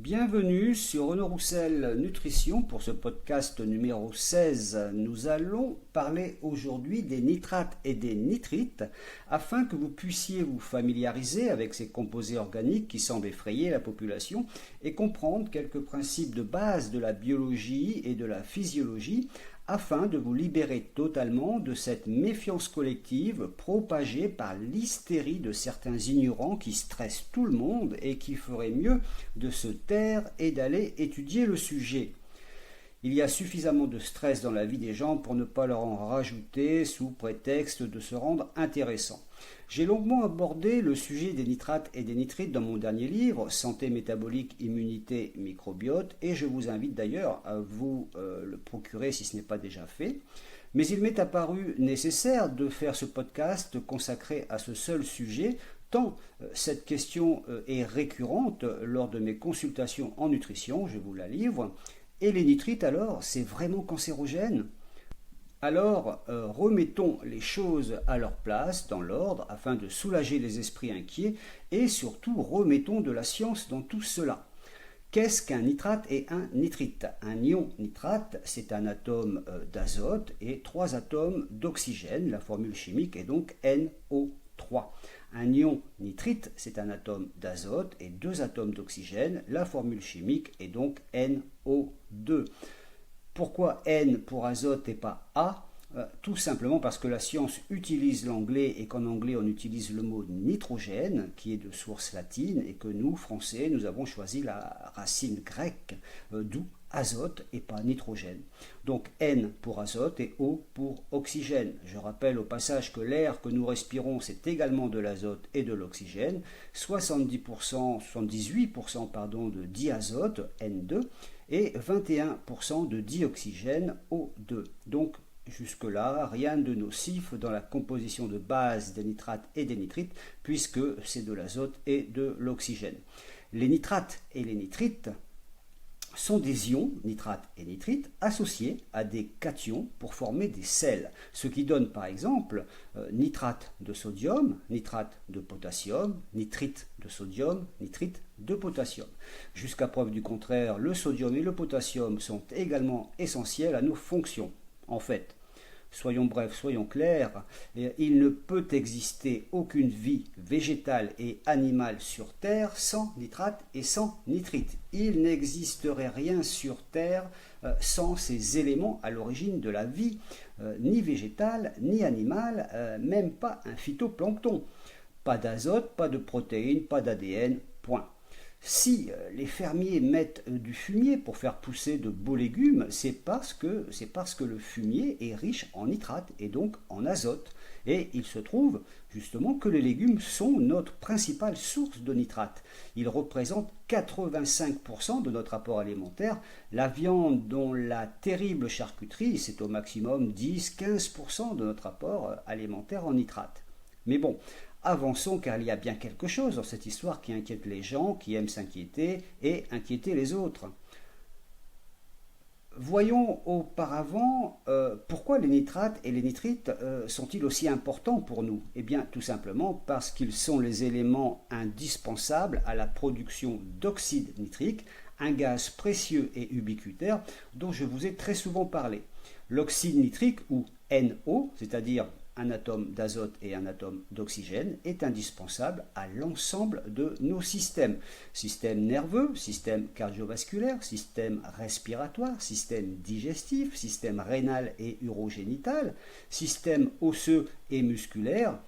Bienvenue sur Renaud Roussel Nutrition pour ce podcast numéro 16. Nous allons parler aujourd'hui des nitrates et des nitrites afin que vous puissiez vous familiariser avec ces composés organiques qui semblent effrayer la population et comprendre quelques principes de base de la biologie et de la physiologie afin de vous libérer totalement de cette méfiance collective propagée par l'hystérie de certains ignorants qui stressent tout le monde et qui feraient mieux de se taire et d'aller étudier le sujet. Il y a suffisamment de stress dans la vie des gens pour ne pas leur en rajouter sous prétexte de se rendre intéressant. J'ai longuement abordé le sujet des nitrates et des nitrites dans mon dernier livre, Santé métabolique, immunité, microbiote, et je vous invite d'ailleurs à vous le procurer si ce n'est pas déjà fait. Mais il m'est apparu nécessaire de faire ce podcast consacré à ce seul sujet, tant cette question est récurrente lors de mes consultations en nutrition, je vous la livre. Et les nitrites alors, c'est vraiment cancérogène ? Alors, remettons les choses à leur place, dans l'ordre, afin de soulager les esprits inquiets, et surtout remettons de la science dans tout cela. Qu'est-ce qu'un nitrate et un nitrite ? Un ion nitrate, c'est un atome d'azote et 3 atomes d'oxygène. La formule chimique est donc NO3. Un ion nitrite, c'est un atome d'azote et 2 atomes d'oxygène. La formule chimique est donc NO2. Pourquoi N pour azote et pas A ? Tout simplement parce que la science utilise l'anglais et qu'en anglais on utilise le mot nitrogène qui est de source latine et que nous, Français, nous avons choisi la racine grecque, d'où azote et pas nitrogène. Donc N pour azote et O pour oxygène. Je rappelle au passage que l'air que nous respirons c'est également de l'azote et de l'oxygène, 78% de diazote N2 et 21% de dioxygène O2. Donc jusque-là, rien de nocif dans la composition de base des nitrates et des nitrites puisque c'est de l'azote et de l'oxygène. Les nitrates et les nitrites sont des ions, nitrates et nitrites, associés à des cations pour former des sels, ce qui donne par exemple nitrate de sodium, nitrate de potassium, nitrite de sodium, nitrite de potassium. Jusqu'à preuve du contraire, le sodium et le potassium sont également essentiels à nos fonctions. En fait, soyons brefs, soyons clairs, il ne peut exister aucune vie végétale et animale sur Terre sans nitrate et sans nitrite. Il n'existerait rien sur Terre sans ces éléments à l'origine de la vie, ni végétale, ni animale, même pas un phytoplancton. Pas d'azote, pas de protéines, pas d'ADN, point. Si les fermiers mettent du fumier pour faire pousser de beaux légumes, c'est parce que le fumier est riche en nitrate et donc en azote. Et il se trouve justement que les légumes sont notre principale source de nitrate. Ils représentent 85% de notre apport alimentaire. La viande dont la terrible charcuterie, c'est au maximum 10-15% de notre apport alimentaire en nitrate. Mais bon, avançons car il y a bien quelque chose dans cette histoire qui inquiète les gens, qui aiment s'inquiéter et inquiéter les autres. Voyons auparavant pourquoi les nitrates et les nitrites sont-ils aussi importants pour nous ? Eh bien tout simplement parce qu'ils sont les éléments indispensables à la production d'oxyde nitrique, un gaz précieux et ubiquitaire dont je vous ai très souvent parlé. L'oxyde nitrique ou NO, c'est-à-dire un atome d'azote et un atome d'oxygène, est indispensable à l'ensemble de nos systèmes. Système nerveux, système cardiovasculaire, système respiratoire, système digestif, système rénal et urogénital, système osseux et musculaire.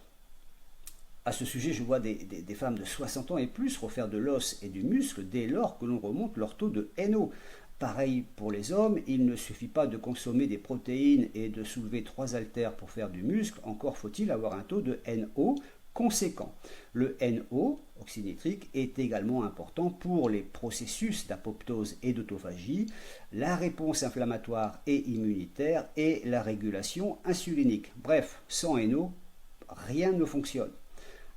À ce sujet, je vois des femmes de 60 ans et plus refaire de l'os et du muscle dès lors que l'on remonte leur taux de NO. Pareil pour les hommes, il ne suffit pas de consommer des protéines et de soulever 3 haltères pour faire du muscle, encore faut-il avoir un taux de NO conséquent. Le NO, oxyde nitrique, est également important pour les processus d'apoptose et d'autophagie, la réponse inflammatoire et immunitaire et la régulation insulinique. Bref, sans NO, rien ne fonctionne.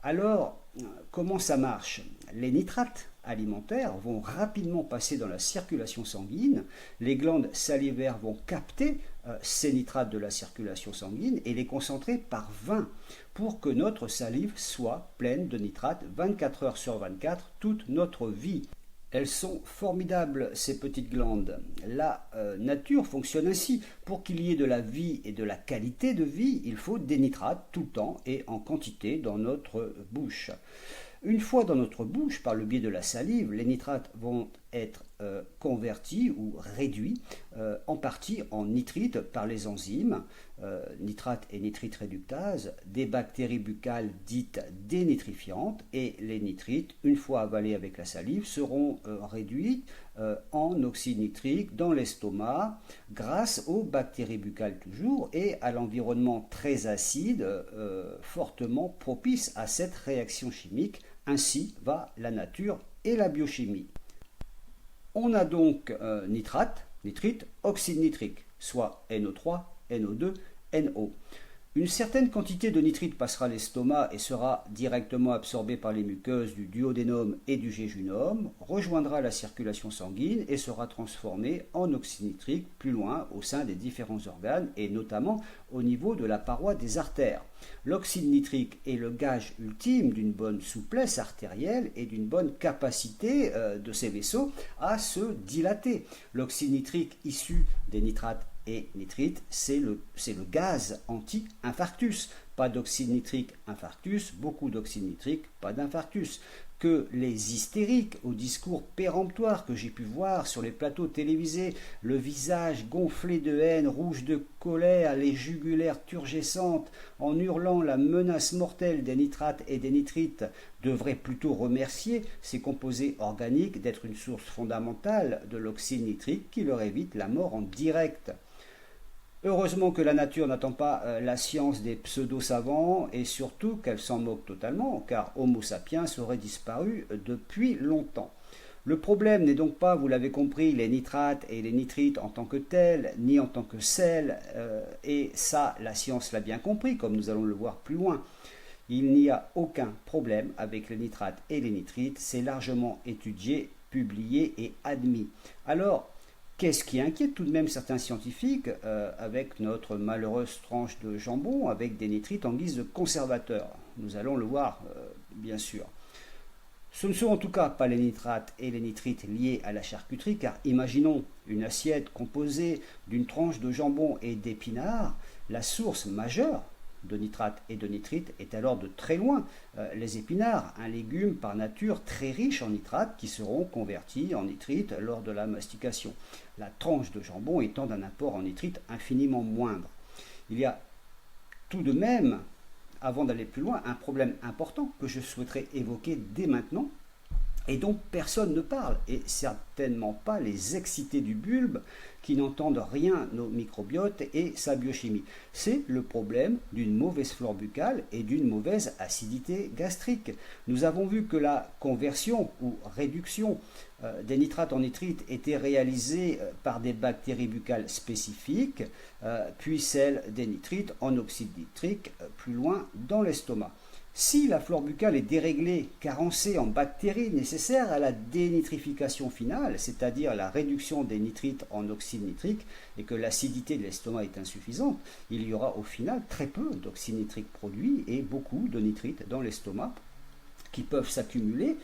Alors, comment ça marche ? Les nitrates alimentaires vont rapidement passer dans la circulation sanguine, les glandes salivaires vont capter ces nitrates de la circulation sanguine et les concentrer par 20 pour que notre salive soit pleine de nitrates 24 heures sur 24 toute notre vie. Elles sont formidables, ces petites glandes. La nature fonctionne ainsi. Pour qu'il y ait de la vie et de la qualité de vie, il faut des nitrates tout le temps et en quantité dans notre bouche. Une fois dans notre bouche, par le biais de la salive, les nitrates vont être convertis ou réduits en partie en nitrites par les enzymes, nitrate et nitrite réductase, des bactéries buccales dites dénitrifiantes, et les nitrites, une fois avalés avec la salive, seront réduits en oxyde nitrique dans l'estomac grâce aux bactéries buccales toujours et à l'environnement très acide fortement propice à cette réaction chimique. Ainsi va la nature et la biochimie. On a donc nitrate, nitrite, oxyde nitrique, soit NO3, NO2, NO. Une certaine quantité de nitrite passera à l'estomac et sera directement absorbée par les muqueuses du duodénum et du jéjunum, rejoindra la circulation sanguine et sera transformée en oxyde nitrique plus loin au sein des différents organes et notamment au niveau de la paroi des artères. L'oxyde nitrique est le gage ultime d'une bonne souplesse artérielle et d'une bonne capacité de ces vaisseaux à se dilater. L'oxyde nitrique issu des nitrates et nitrite, c'est le gaz anti-infarctus. Pas d'oxyde nitrique, infarctus, beaucoup d'oxyde nitrique, pas d'infarctus. Que les hystériques au discours péremptoire que j'ai pu voir sur les plateaux télévisés, le visage gonflé de haine, rouge de colère, les jugulaires turgescentes, en hurlant la menace mortelle des nitrates et des nitrites, devraient plutôt remercier ces composés organiques d'être une source fondamentale de l'oxyde nitrique qui leur évite la mort en direct. Heureusement que la nature n'attend pas la science des pseudo-savants et surtout qu'elle s'en moque totalement, car Homo sapiens aurait disparu depuis longtemps. Le problème n'est donc pas, vous l'avez compris, les nitrates et les nitrites en tant que tels, ni en tant que sels, et ça, la science l'a bien compris, comme nous allons le voir plus loin. Il n'y a aucun problème avec les nitrates et les nitrites, c'est largement étudié, publié et admis. Alors, qu'est-ce qui inquiète tout de même certains scientifiques avec notre malheureuse tranche de jambon avec des nitrites en guise de conservateur? Nous allons le voir, bien sûr. Ce ne sont en tout cas pas les nitrates et les nitrites liés à la charcuterie, car imaginons une assiette composée d'une tranche de jambon et d'épinards. La source majeure de nitrates et de nitrites est alors de très loin les épinards, un légume par nature très riche en nitrates qui seront convertis en nitrites lors de la mastication. La tranche de jambon étant d'un apport en nitrites infiniment moindre. Il y a tout de même, avant d'aller plus loin, un problème important que je souhaiterais évoquer dès maintenant et dont personne ne parle, et certainement pas les excités du bulbe qui n'entendent rien au microbiote et sa biochimie. C'est le problème d'une mauvaise flore buccale et d'une mauvaise acidité gastrique. Nous avons vu que la conversion ou réduction des nitrates en nitrites était réalisée par des bactéries buccales spécifiques, puis celle des nitrites en oxyde nitrique plus loin dans l'estomac. Si la flore buccale est déréglée, carencée en bactéries nécessaires à la dénitrification finale, c'est-à-dire la réduction des nitrites en oxyde nitrique, et que l'acidité de l'estomac est insuffisante, il y aura au final très peu d'oxyde nitrique produit et beaucoup de nitrites dans l'estomac qui peuvent s'accumuler,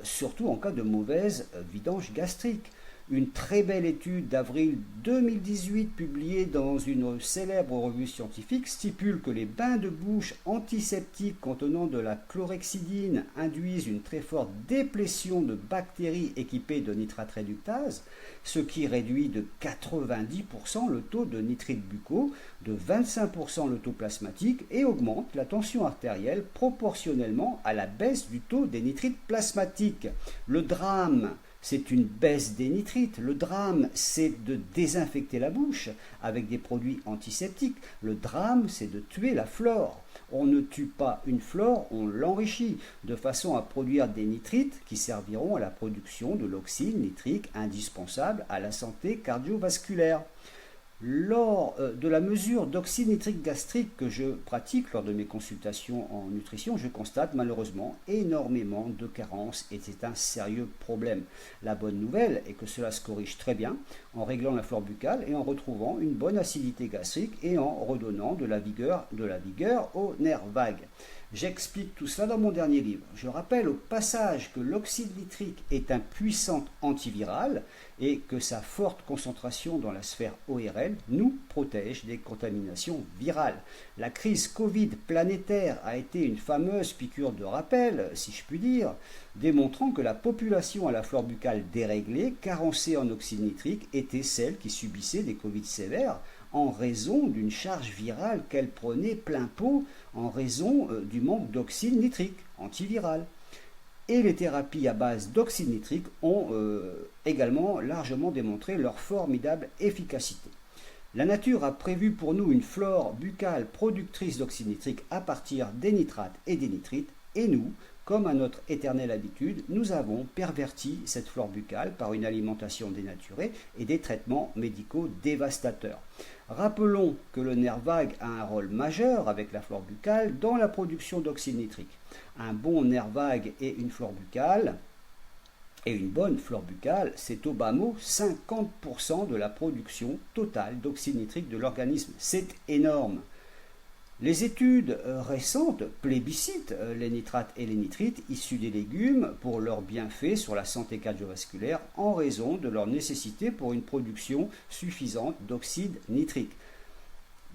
surtout en cas de mauvaise vidange gastrique. Une très belle étude d'avril 2018 publiée dans une célèbre revue scientifique stipule que les bains de bouche antiseptiques contenant de la chlorhexidine induisent une très forte déplétion de bactéries équipées de nitrate réductase, ce qui réduit de 90% le taux de nitrites buccaux, de 25% le taux plasmatique et augmente la tension artérielle proportionnellement à la baisse du taux des nitrites plasmatiques. Le drame, c'est une baisse des nitrites. Le drame, c'est de désinfecter la bouche avec des produits antiseptiques. Le drame, c'est de tuer la flore. On ne tue pas une flore, on l'enrichit de façon à produire des nitrites qui serviront à la production de l'oxyde nitrique indispensable à la santé cardiovasculaire. Lors de la mesure d'oxyde nitrique gastrique que je pratique lors de mes consultations en nutrition, je constate malheureusement énormément de carences et c'est un sérieux problème. La bonne nouvelle est que cela se corrige très bien en réglant la flore buccale et en retrouvant une bonne acidité gastrique et en redonnant de la vigueur aux nerfs vagues. J'explique tout cela dans mon dernier livre. Je rappelle au passage que l'oxyde nitrique est un puissant antiviral et que sa forte concentration dans la sphère ORL nous protège des contaminations virales. La crise Covid planétaire a été une fameuse piqûre de rappel, si je puis dire, démontrant que la population à la flore buccale déréglée, carencée en oxyde nitrique, était celle qui subissait des Covid sévères en raison d'une charge virale qu'elle prenait plein pot en raison du manque d'oxyde nitrique antiviral. Et les thérapies à base d'oxyde nitrique ont également largement démontré leur formidable efficacité. La nature a prévu pour nous une flore buccale productrice d'oxyde nitrique à partir des nitrates et des nitrites, et nous, comme à notre éternelle habitude, nous avons perverti cette flore buccale par une alimentation dénaturée et des traitements médicaux dévastateurs. Rappelons que le nerf vague a un rôle majeur avec la flore buccale dans la production d'oxyde nitrique. Un bon nerf vague et une flore buccale, et une bonne flore buccale, c'est au bas mot 50% de la production totale d'oxyde nitrique de l'organisme. C'est énorme. Les études récentes plébiscitent les nitrates et les nitrites issus des légumes pour leurs bienfaits sur la santé cardiovasculaire en raison de leur nécessité pour une production suffisante d'oxyde nitrique.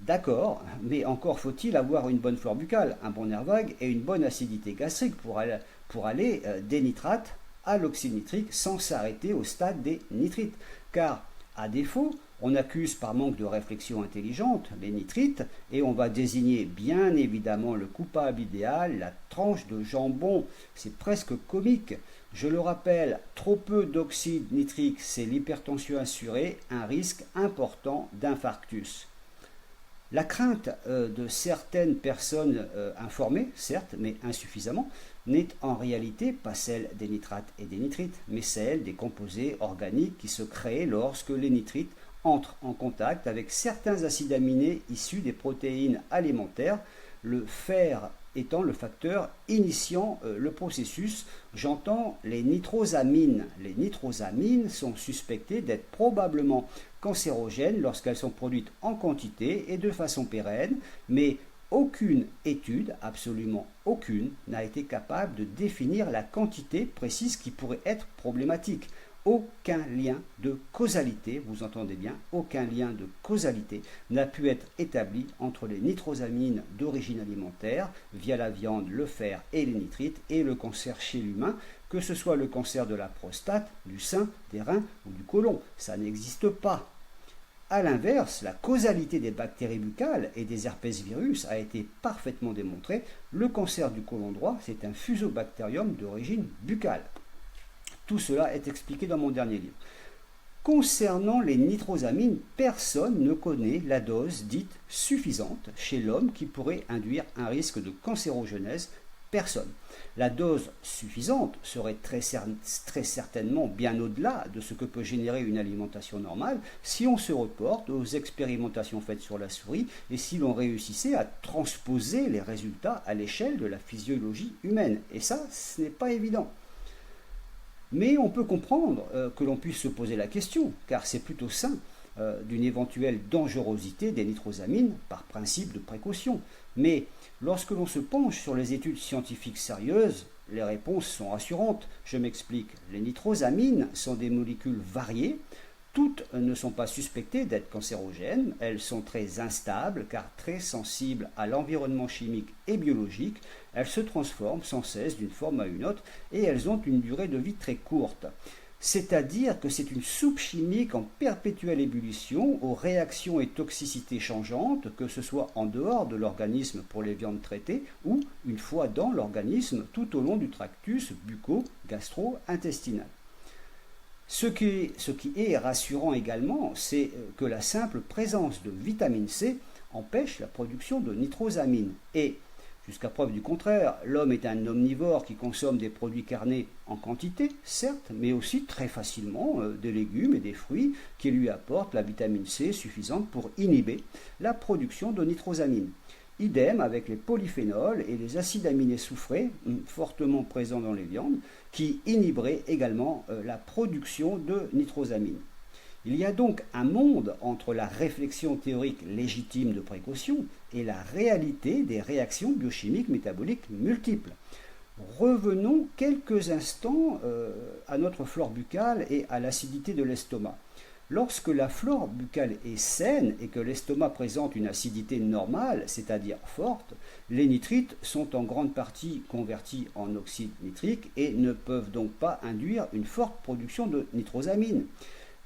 D'accord, mais encore faut-il avoir une bonne flore buccale, un bon nerf vague et une bonne acidité gastrique pour aller des nitrates à l'oxyde nitrique sans s'arrêter au stade des nitrites. Car, à défaut, on accuse par manque de réflexion intelligente les nitrites et on va désigner bien évidemment le coupable idéal, la tranche de jambon. C'est presque comique. Je le rappelle, trop peu d'oxyde nitrique, c'est l'hypertension assurée, un risque important d'infarctus. La crainte de certaines personnes informées, certes, mais insuffisamment, n'est en réalité pas celle des nitrates et des nitrites, mais celle des composés organiques qui se créent lorsque les nitrites entrent en contact avec certains acides aminés issus des protéines alimentaires, le fer étant le facteur initiant le processus. J'entends les nitrosamines. Les nitrosamines sont suspectées d'être probablement cancérogènes lorsqu'elles sont produites en quantité et de façon pérenne, mais aucune étude, absolument aucune, n'a été capable de définir la quantité précise qui pourrait être problématique. Aucun lien de causalité, vous entendez bien, aucun lien de causalité n'a pu être établi entre les nitrosamines d'origine alimentaire, via la viande, le fer et les nitrites, et le cancer chez l'humain, que ce soit le cancer de la prostate, du sein, des reins ou du côlon. Ça n'existe pas. A l'inverse, la causalité des bactéries buccales et des herpesvirus a été parfaitement démontrée. Le cancer du côlon droit, c'est un fusobacterium d'origine buccale. Tout cela est expliqué dans mon dernier livre. Concernant les nitrosamines, personne ne connaît la dose dite suffisante chez l'homme qui pourrait induire un risque de cancérogenèse. Personne. La dose suffisante serait très certainement bien au-delà de ce que peut générer une alimentation normale si on se reporte aux expérimentations faites sur la souris et si l'on réussissait à transposer les résultats à l'échelle de la physiologie humaine. Et ça, ce n'est pas évident. Mais on peut comprendre que l'on puisse se poser la question, car c'est plutôt sain, d'une éventuelle dangerosité des nitrosamines par principe de précaution. Mais lorsque l'on se penche sur les études scientifiques sérieuses, les réponses sont rassurantes. Je m'explique. Les nitrosamines sont des molécules variées. Toutes ne sont pas suspectées d'être cancérogènes, elles sont très instables car très sensibles à l'environnement chimique et biologique, elles se transforment sans cesse d'une forme à une autre et elles ont une durée de vie très courte. C'est-à-dire que c'est une soupe chimique en perpétuelle ébullition aux réactions et toxicités changeantes, que ce soit en dehors de l'organisme pour les viandes traitées ou une fois dans l'organisme tout au long du tractus bucco-gastro-intestinal. Ce qui est rassurant également, c'est que la simple présence de vitamine C empêche la production de nitrosamines. Et Jusqu'à preuve du contraire, l'homme est un omnivore qui consomme des produits carnés en quantité, certes, mais aussi très facilement des légumes et des fruits qui lui apportent la vitamine C suffisante pour inhiber la production de nitrosamine. Idem avec les polyphénols et les acides aminés soufrés, fortement présents dans les viandes, qui inhiberaient également la production de nitrosamine. Il y a donc un monde entre la réflexion théorique légitime de précaution et la réalité des réactions biochimiques métaboliques multiples. Revenons quelques instants à notre flore buccale et à l'acidité de l'estomac. Lorsque la flore buccale est saine et que l'estomac présente une acidité normale, c'est-à-dire forte, les nitrites sont en grande partie convertis en oxyde nitrique et ne peuvent donc pas induire une forte production de nitrosamine.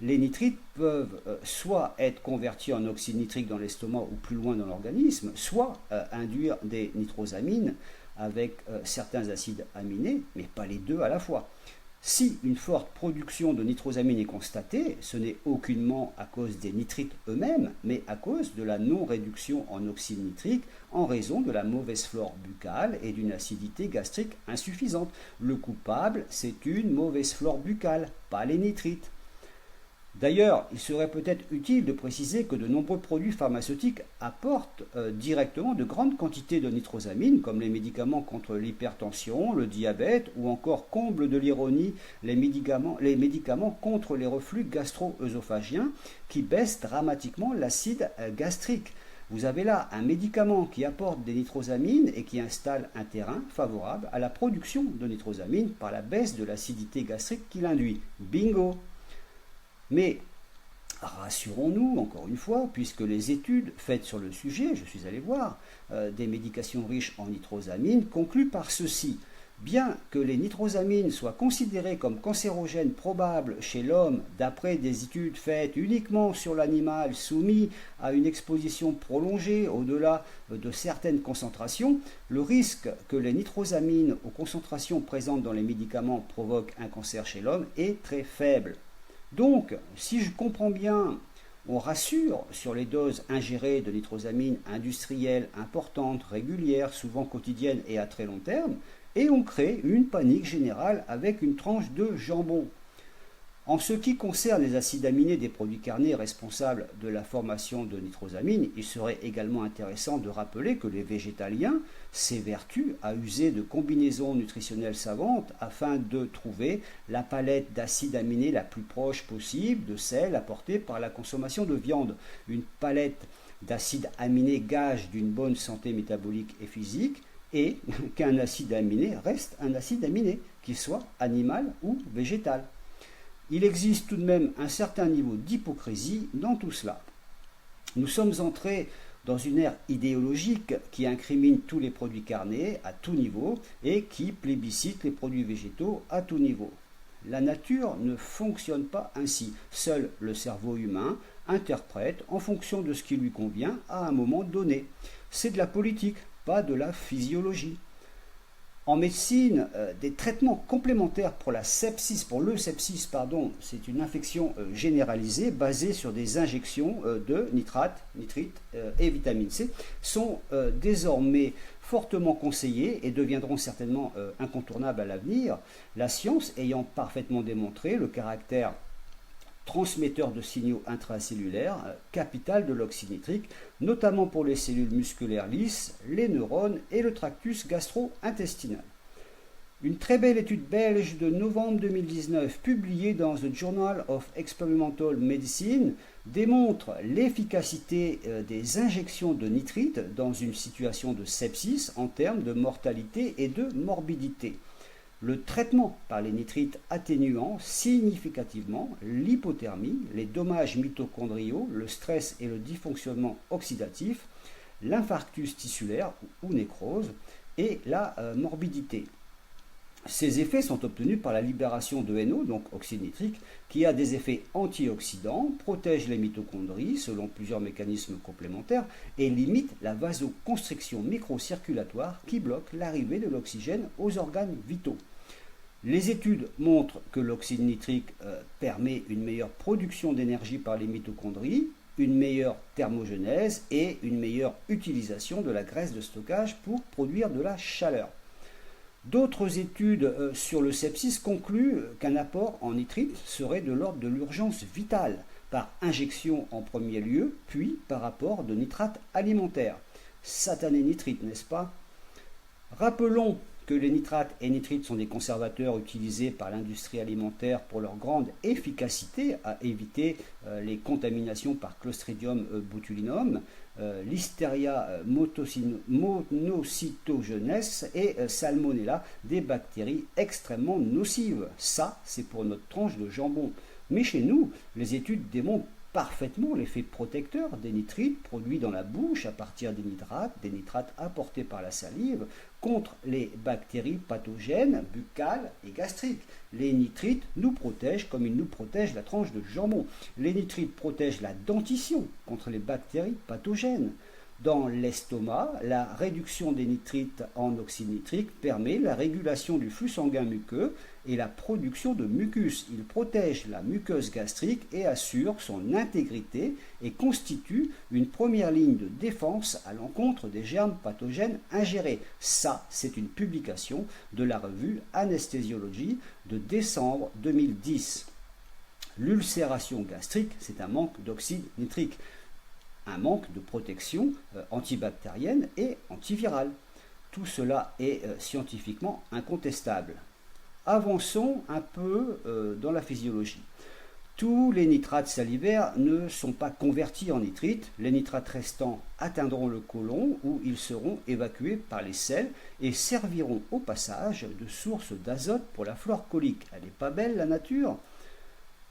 Les nitrites peuvent soit être convertis en oxyde nitrique dans l'estomac ou plus loin dans l'organisme, soit induire des nitrosamines avec certains acides aminés, mais pas les deux à la fois. Si une forte production de nitrosamine est constatée, ce n'est aucunement à cause des nitrites eux-mêmes, mais à cause de la non-réduction en oxyde nitrique en raison de la mauvaise flore buccale et d'une acidité gastrique insuffisante. Le coupable, c'est une mauvaise flore buccale, pas les nitrites. D'ailleurs, il serait peut-être utile de préciser que de nombreux produits pharmaceutiques apportent directement de grandes quantités de nitrosamine, comme les médicaments contre l'hypertension, le diabète ou encore, comble de l'ironie, les médicaments contre les reflux gastro-œsophagiens qui baissent dramatiquement l'acide gastrique. Vous avez là un médicament qui apporte des nitrosamines et qui installe un terrain favorable à la production de nitrosamine par la baisse de l'acidité gastrique qu'il induit. Bingo! Mais rassurons-nous, encore une fois, puisque les études faites sur le sujet, je suis allé voir, des médications riches en nitrosamine concluent par ceci. Bien que les nitrosamines soient considérées comme cancérogènes probables chez l'homme d'après des études faites uniquement sur l'animal soumis à une exposition prolongée au-delà de certaines concentrations, le risque que les nitrosamines aux concentrations présentes dans les médicaments provoquent un cancer chez l'homme est très faible. Donc, si je comprends bien, on rassure sur les doses ingérées de nitrosamine industrielles importantes, régulières, souvent quotidiennes et à très long terme, et on crée une panique générale avec une tranche de jambon. En ce qui concerne les acides aminés des produits carnés responsables de la formation de nitrosamine, il serait également intéressant de rappeler que les végétaliens s'évertuent à user de combinaisons nutritionnelles savantes afin de trouver la palette d'acides aminés la plus proche possible de celle apportée par la consommation de viande. Une palette d'acides aminés gage d'une bonne santé métabolique et physique et qu'un acide aminé reste un acide aminé, qu'il soit animal ou végétal. Il existe tout de même un certain niveau d'hypocrisie dans tout cela. Nous sommes entrés dans une ère idéologique qui incrimine tous les produits carnés à tout niveau et qui plébiscite les produits végétaux à tout niveau. La nature ne fonctionne pas ainsi. Seul le cerveau humain interprète en fonction de ce qui lui convient à un moment donné. C'est de la politique, pas de la physiologie. En médecine, des traitements complémentaires pour le sepsis, c'est une infection généralisée basée sur des injections de nitrates, nitrites et vitamine C, sont désormais fortement conseillés et deviendront certainement incontournables à l'avenir, la science ayant parfaitement démontré le caractère transmetteur de signaux intracellulaires capital de l'oxyde nitrique, notamment pour les cellules musculaires lisses, les neurones et le tractus gastro-intestinal. Une très belle étude belge de novembre 2019, publiée dans The Journal of Experimental Medicine, démontre l'efficacité des injections de nitrite dans une situation de sepsis en termes de mortalité et de morbidité. Le traitement par les nitrites atténuant significativement l'hypothermie, les dommages mitochondriaux, le stress et le dysfonctionnement oxydatif, l'infarctus tissulaire ou nécrose et la morbidité. Ces effets sont obtenus par la libération de NO, donc oxyde nitrique, qui a des effets antioxydants, protège les mitochondries selon plusieurs mécanismes complémentaires et limite la vasoconstriction microcirculatoire qui bloque l'arrivée de l'oxygène aux organes vitaux. Les études montrent que l'oxyde nitrique permet une meilleure production d'énergie par les mitochondries, une meilleure thermogenèse et une meilleure utilisation de la graisse de stockage pour produire de la chaleur. D'autres études sur le sepsis concluent qu'un apport en nitrite serait de l'ordre de l'urgence vitale, par injection en premier lieu, puis par apport de nitrate alimentaire. Satané nitrite, n'est-ce pas? Rappelons que les nitrates et nitrites sont des conservateurs utilisés par l'industrie alimentaire pour leur grande efficacité à éviter les contaminations par Clostridium botulinum, Listeria monocytogenes et Salmonella, des bactéries extrêmement nocives. Ça, c'est pour notre tranche de jambon. Mais chez nous, les études démontrent parfaitement l'effet protecteur des nitrites produits dans la bouche à partir des nitrates apportés par la salive contre les bactéries pathogènes buccales et gastriques. Les nitrites nous protègent comme ils nous protègent la tranche de jambon. Les nitrites protègent la dentition contre les bactéries pathogènes. Dans l'estomac, la réduction des nitrites en oxyde nitrique permet la régulation du flux sanguin muqueux et la production de mucus. Il protège la muqueuse gastrique et assure son intégrité et constitue une première ligne de défense à l'encontre des germes pathogènes ingérés. Ça, c'est une publication de la revue Anesthésiologie de décembre 2010. L'ulcération gastrique, c'est un manque d'oxyde nitrique, un manque de protection antibactérienne et antivirale. Tout cela est scientifiquement incontestable. Avançons un peu dans la physiologie. Tous les nitrates salivaires ne sont pas convertis en nitrites. Les nitrates restants atteindront le côlon où ils seront évacués par les selles et serviront au passage de source d'azote pour la flore côlique. Elle n'est pas belle la nature ?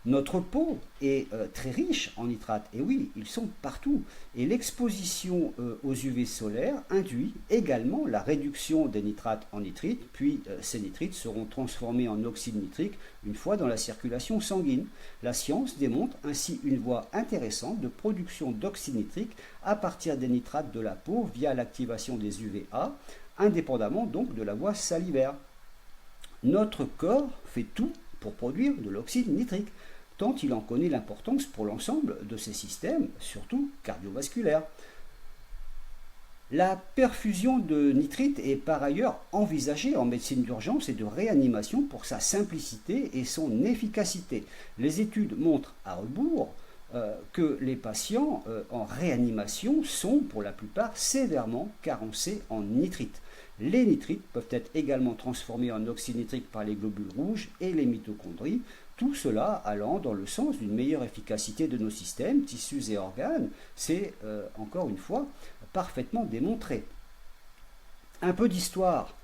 Notre peau est très riche en nitrates, et oui, ils sont partout. Et l'exposition aux UV solaires induit également la réduction des nitrates en nitrites, puis ces nitrites seront transformés en oxyde nitrique une fois dans la circulation sanguine. La science démontre ainsi une voie intéressante de production d'oxyde nitrique à partir des nitrates de la peau via l'activation des UVA, indépendamment donc de la voie salivaire. Notre corps fait tout pour produire de l'oxyde nitrique, tant il en connaît l'importance pour l'ensemble de ces systèmes, surtout cardiovasculaires. La perfusion de nitrite est par ailleurs envisagée en médecine d'urgence et de réanimation pour sa simplicité et son efficacité. Les études montrent à rebours que les patients en réanimation sont pour la plupart sévèrement carencés en nitrite. Les nitrites peuvent être également transformés en oxyde nitrique par les globules rouges et les mitochondries, tout cela allant dans le sens d'une meilleure efficacité de nos systèmes, tissus et organes. C'est, encore une fois, parfaitement démontré. Un peu d'histoire.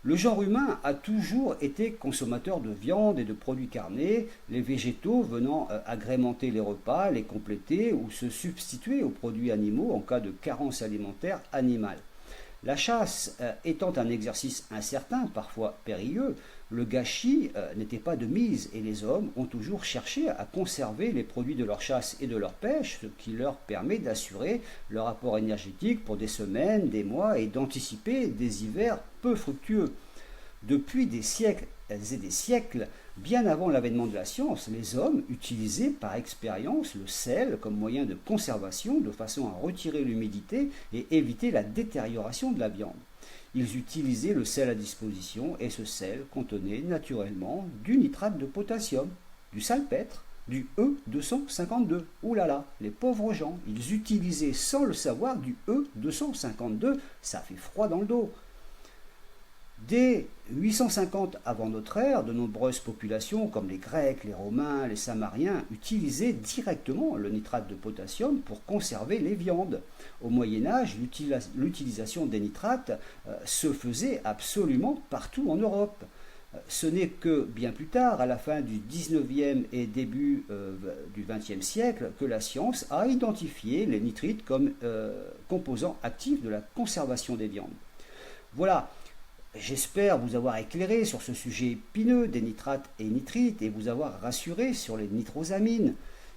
Le genre humain a toujours été consommateur de viande et de produits carnés, les végétaux venant agrémenter les repas, les compléter ou se substituer aux produits animaux en cas de carence alimentaire animale. La chasse étant un exercice incertain, parfois périlleux, le gâchis n'était pas de mise et les hommes ont toujours cherché à conserver les produits de leur chasse et de leur pêche, ce qui leur permet d'assurer leur apport énergétique pour des semaines, des mois et d'anticiper des hivers peu fructueux. Depuis des siècles et des siècles, bien avant l'avènement de la science, les hommes utilisaient par expérience le sel comme moyen de conservation de façon à retirer l'humidité et éviter la détérioration de la viande. Ils utilisaient le sel à disposition et ce sel contenait naturellement du nitrate de potassium, du salpêtre, du E252. Ouh là là, les pauvres gens, ils utilisaient sans le savoir du E252, ça fait froid dans le dos. Dès 850 avant notre ère, de nombreuses populations comme les Grecs, les Romains, les Samariens utilisaient directement le nitrate de potassium pour conserver les viandes. Au Moyen Âge, l'utilisation des nitrates se faisait absolument partout en Europe. Ce n'est que bien plus tard, à la fin du 19e et début du 20e siècle, que la science a identifié les nitrites comme composants actifs de la conservation des viandes. Voilà. J'espère vous avoir éclairé sur ce sujet épineux des nitrates et nitrites et vous avoir rassuré sur les nitrosamines.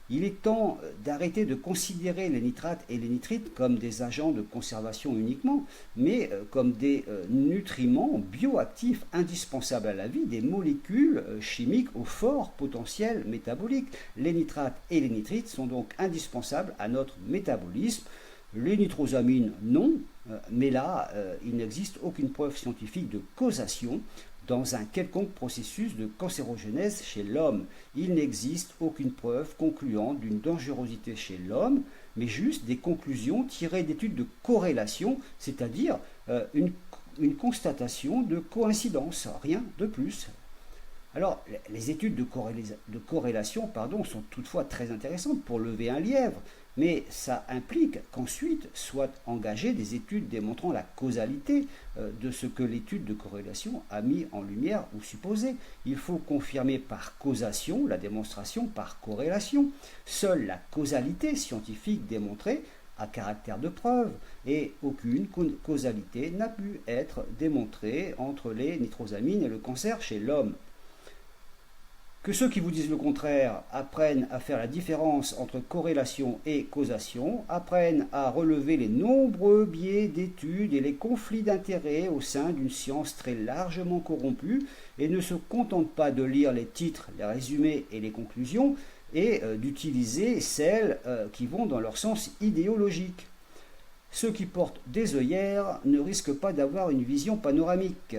Il est temps d'arrêter de considérer les nitrates et les nitrites comme des agents de conservation uniquement, mais comme des nutriments bioactifs indispensables à la vie, des molécules chimiques au fort potentiel métabolique. Les nitrates et les nitrites sont donc indispensables à notre métabolisme. Les nitrosamines, non, mais là, il n'existe aucune preuve scientifique de causation dans un quelconque processus de cancérogénèse chez l'homme. Il n'existe aucune preuve concluant d'une dangerosité chez l'homme, mais juste des conclusions tirées d'études de corrélation, c'est-à-dire une constatation de coïncidence, rien de plus. Alors, les études de corrélation sont toutefois très intéressantes pour lever un lièvre, mais ça implique qu'ensuite soient engagées des études démontrant la causalité de ce que l'étude de corrélation a mis en lumière ou supposé. Il faut confirmer par causation la démonstration par corrélation. Seule la causalité scientifique démontrée a caractère de preuve, et aucune causalité n'a pu être démontrée entre les nitrosamines et le cancer chez l'homme. Que ceux qui vous disent le contraire apprennent à faire la différence entre corrélation et causation, apprennent à relever les nombreux biais d'études et les conflits d'intérêts au sein d'une science très largement corrompue, et ne se contentent pas de lire les titres, les résumés et les conclusions, et d'utiliser celles qui vont dans leur sens idéologique. Ceux qui portent des œillères ne risquent pas d'avoir une vision panoramique.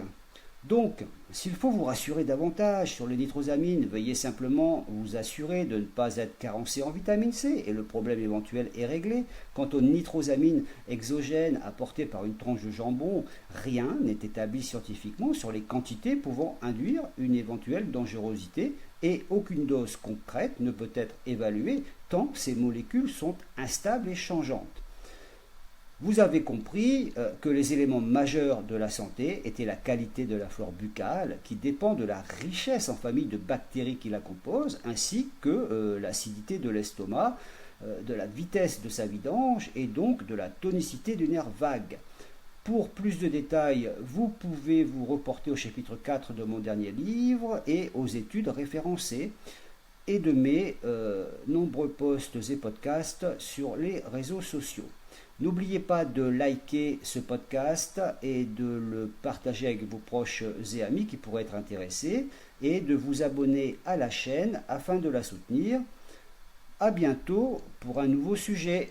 Donc, s'il faut vous rassurer davantage sur les nitrosamines, veuillez simplement vous assurer de ne pas être carencé en vitamine C et le problème éventuel est réglé. Quant aux nitrosamines exogènes apportées par une tranche de jambon, rien n'est établi scientifiquement sur les quantités pouvant induire une éventuelle dangerosité, et aucune dose concrète ne peut être évaluée tant ces molécules sont instables et changeantes. Vous avez compris que les éléments majeurs de la santé étaient la qualité de la flore buccale, qui dépend de la richesse en famille de bactéries qui la composent, ainsi que l'acidité de l'estomac, de la vitesse de sa vidange et donc de la tonicité du nerf vague. Pour plus de détails, vous pouvez vous reporter au chapitre 4 de mon dernier livre et aux études référencées et de mes nombreux posts et podcasts sur les réseaux sociaux. N'oubliez pas de liker ce podcast et de le partager avec vos proches et amis qui pourraient être intéressés, et de vous abonner à la chaîne afin de la soutenir. À bientôt pour un nouveau sujet.